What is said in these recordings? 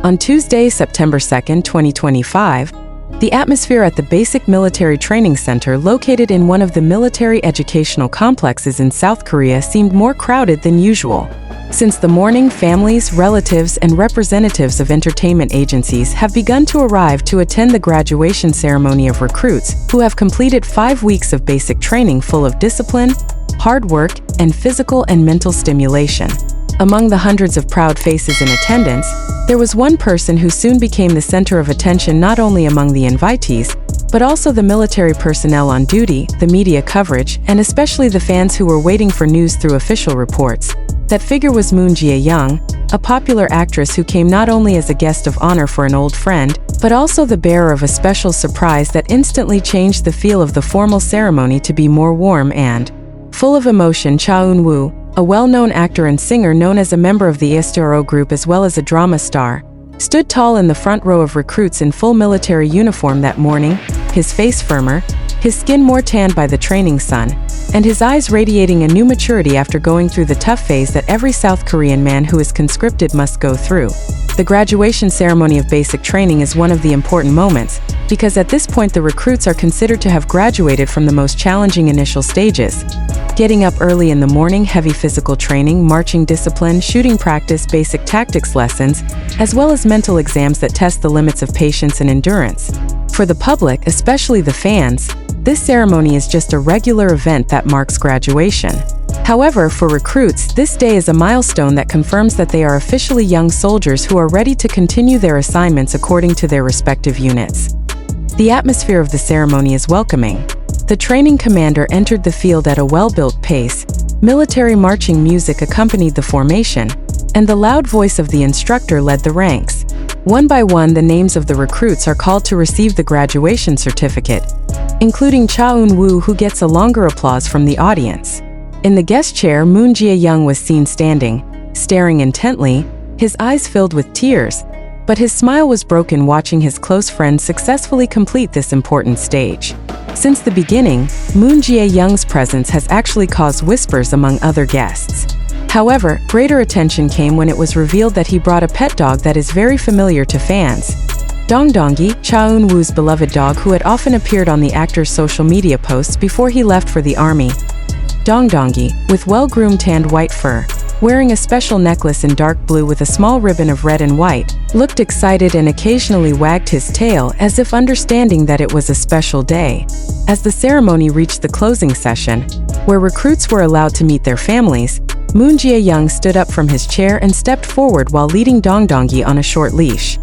On Tuesday, September 2, 2025, the atmosphere at the Basic Military Training Center located in one of the military educational complexes in South Korea seemed more crowded than usual. Since the morning, families, relatives, and representatives of entertainment agencies have begun to arrive to attend the graduation ceremony of recruits who have completed 5 weeks of basic training full of discipline, hard work, and physical and mental stimulation. Among the hundreds of proud faces in attendance, there was one person who soon became the center of attention not only among the invitees, but also the military personnel on duty, the media coverage, and especially the fans who were waiting for news through official reports. That figure was Moon Jae-young, a popular actress who came not only as a guest of honor for an old friend, but also the bearer of a special surprise that instantly changed the feel of the formal ceremony to be more warm and full of emotion. Cha Eun-woo, a well-known actor and singer known as a member of the SDRO group as well as a drama star, stood tall in the front row of recruits in full military uniform that morning, his face firmer, his skin more tanned by the training sun, and his eyes radiating a new maturity after going through the tough phase that every South Korean man who is conscripted must go through. The graduation ceremony of basic training is one of the important moments, because at this point the recruits are considered to have graduated from the most challenging initial stages. Getting up early in the morning, heavy physical training, marching discipline, shooting practice, basic tactics lessons, as well as mental exams that test the limits of patience and endurance. For the public, especially the fans, this ceremony is just a regular event that marks graduation. However, for recruits, this day is a milestone that confirms that they are officially young soldiers who are ready to continue their assignments according to their respective units. The atmosphere of the ceremony is welcoming. The training commander entered the field at a well-built pace, military marching music accompanied the formation, and the loud voice of the instructor led the ranks. One by one, the names of the recruits are called to receive the graduation certificate, including Cha Eun-woo, who gets a longer applause from the audience. In the guest chair, Moon Jae-young was seen standing, staring intently, his eyes filled with tears, but his smile was broken watching his close friend successfully complete this important stage. Since the beginning, Moon Jae-young's presence has actually caused whispers among other guests. However, greater attention came when it was revealed that he brought a pet dog that is very familiar to fans. Dongdongie, Cha Eun-woo's beloved dog who had often appeared on the actor's social media posts before he left for the army. Dongdongie, with well-groomed tanned white fur, wearing a special necklace in dark blue with a small ribbon of red and white, looked excited and occasionally wagged his tail as if understanding that it was a special day. As the ceremony reached the closing session, where recruits were allowed to meet their families, Moon Jae-young stood up from his chair and stepped forward while leading Dongdongie on a short leash.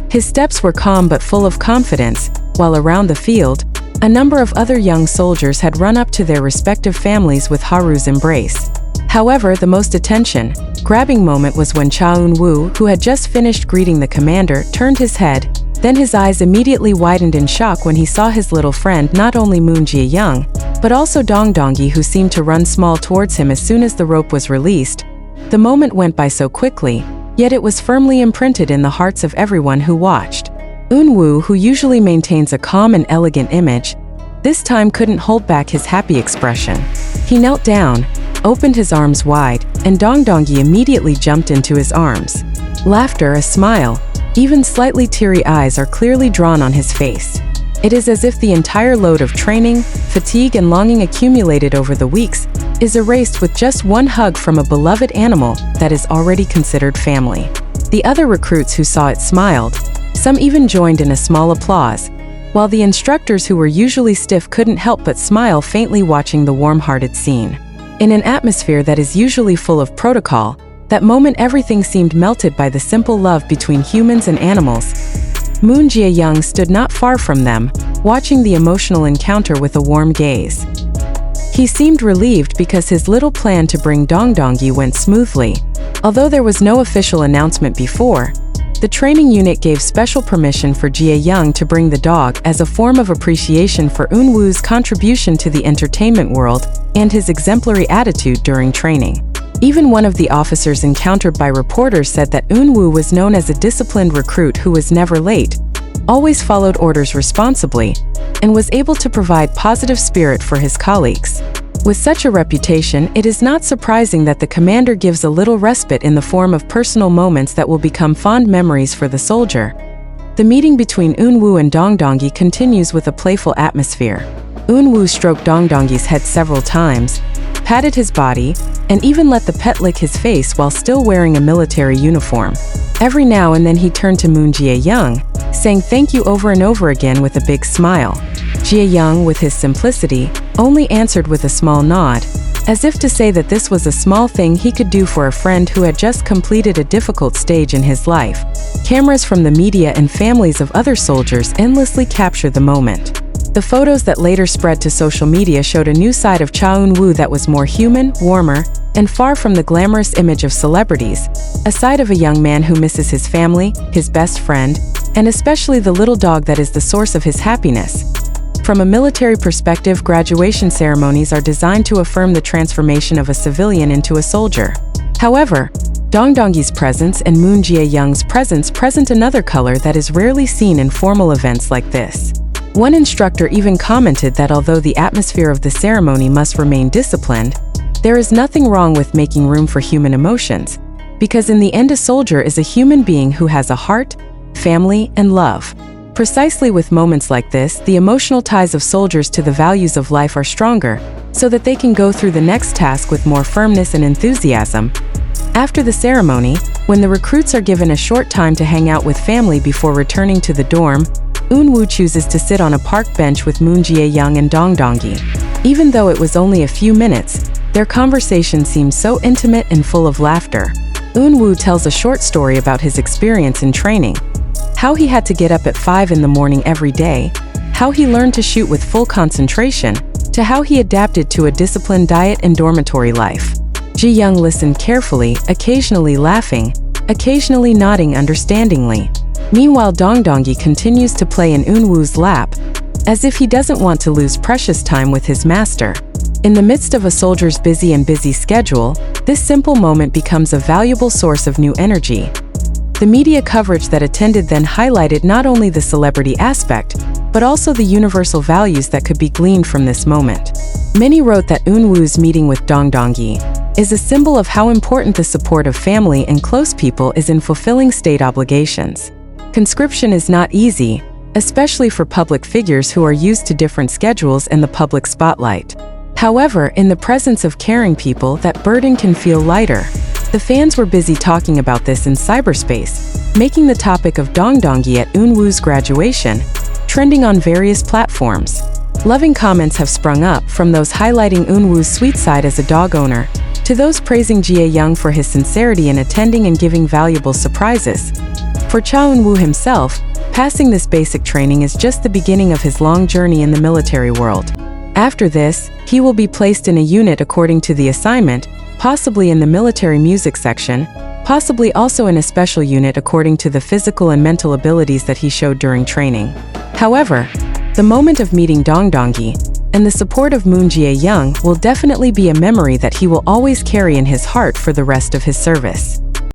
His steps were calm but full of confidence, while around the field, a number of other young soldiers had run up to their respective families with Haru's embrace. However, the most attention-grabbing moment was when Cha Eun-woo, who had just finished greeting the commander, turned his head, then his eyes immediately widened in shock when he saw his little friend, not only Moon Jae-young, but also Dongdongie, who seemed to run small towards him as soon as the rope was released. The moment went by so quickly, yet it was firmly imprinted in the hearts of everyone who watched. Eun-woo, who usually maintains a calm and elegant image, this time couldn't hold back his happy expression. He knelt down, opened his arms wide, and Dongdongie immediately jumped into his arms. Laughter, a smile, even slightly teary eyes are clearly drawn on his face. It is as if the entire load of training, fatigue, and longing accumulated over the weeks is erased with just one hug from a beloved animal that is already considered family. The other recruits who saw it smiled. Some even joined in a small applause, while the instructors who were usually stiff couldn't help but smile faintly watching the warm-hearted scene. In an atmosphere that is usually full of protocol, that moment everything seemed melted by the simple love between humans and animals. Moon Jae-young stood not far from them, watching the emotional encounter with a warm gaze. He seemed relieved because his little plan to bring Dongdongie went smoothly. Although there was no official announcement before, the training unit gave special permission for Jae-young to bring the dog as a form of appreciation for Eun-woo's contribution to the entertainment world and his exemplary attitude during training. Even one of the officers encountered by reporters said that Eun-woo was known as a disciplined recruit who was never late, always followed orders responsibly, and was able to provide positive spirit for his colleagues. With such a reputation, it is not surprising that the commander gives a little respite in the form of personal moments that will become fond memories for the soldier. The meeting between Eunwoo and Dongdongie continues with a playful atmosphere. Eunwoo stroked Dongdongie's head several times, patted his body, and even let the pet lick his face while still wearing a military uniform. Every now and then he turned to Moon Jae-young, saying thank you over and over again with a big smile. Jae-young, with his simplicity, only answered with a small nod, as if to say that this was a small thing he could do for a friend who had just completed a difficult stage in his life. Cameras from the media and families of other soldiers endlessly captured the moment. The photos that later spread to social media showed a new side of Cha Eun-woo that was more human, warmer, and far from the glamorous image of celebrities, a side of a young man who misses his family, his best friend, and especially the little dog that is the source of his happiness. From a military perspective, graduation ceremonies are designed to affirm the transformation of a civilian into a soldier. However, Dongdongie's presence and Moon Jae-young's presence present another color that is rarely seen in formal events like this. One instructor even commented that although the atmosphere of the ceremony must remain disciplined, there is nothing wrong with making room for human emotions, because in the end a soldier is a human being who has a heart, family, and love. Precisely with moments like this, the emotional ties of soldiers to the values of life are stronger, so that they can go through the next task with more firmness and enthusiasm. After the ceremony, when the recruits are given a short time to hang out with family before returning to the dorm, Eunwoo chooses to sit on a park bench with Moon Jae-young and Dongdongie. Even though it was only a few minutes, their conversation seems so intimate and full of laughter. Eunwoo tells a short story about his experience in training, how he had to get up at 5 in the morning every day, how he learned to shoot with full concentration, to how he adapted to a disciplined diet and dormitory life. Ji-young listened carefully, occasionally laughing, occasionally nodding understandingly. Meanwhile, Dongdongie continues to play in Eunwoo's lap, as if he doesn't want to lose precious time with his master. In the midst of a soldier's busy schedule, this simple moment becomes a valuable source of new energy. The media coverage that attended then highlighted not only the celebrity aspect, but also the universal values that could be gleaned from this moment. Many wrote that Eunwoo's meeting with Dongdongie is a symbol of how important the support of family and close people is in fulfilling state obligations. Conscription is not easy, especially for public figures who are used to different schedules and the public spotlight. However, in the presence of caring people, that burden can feel lighter. The fans were busy talking about this in cyberspace, making the topic of Dongdongie at Eunwoo's graduation trending on various platforms. Loving comments have sprung up, from those highlighting Eunwoo's sweet side as a dog owner, to those praising Jae-young for his sincerity in attending and giving valuable surprises. For Cha Eun-woo himself, passing this basic training is just the beginning of his long journey in the military world. After this, he will be placed in a unit according to the assignment, possibly in the military music section, possibly also in a special unit according to the physical and mental abilities that he showed during training. However, the moment of meeting Dongdongie and the support of Moon Jae-young will definitely be a memory that he will always carry in his heart for the rest of his service.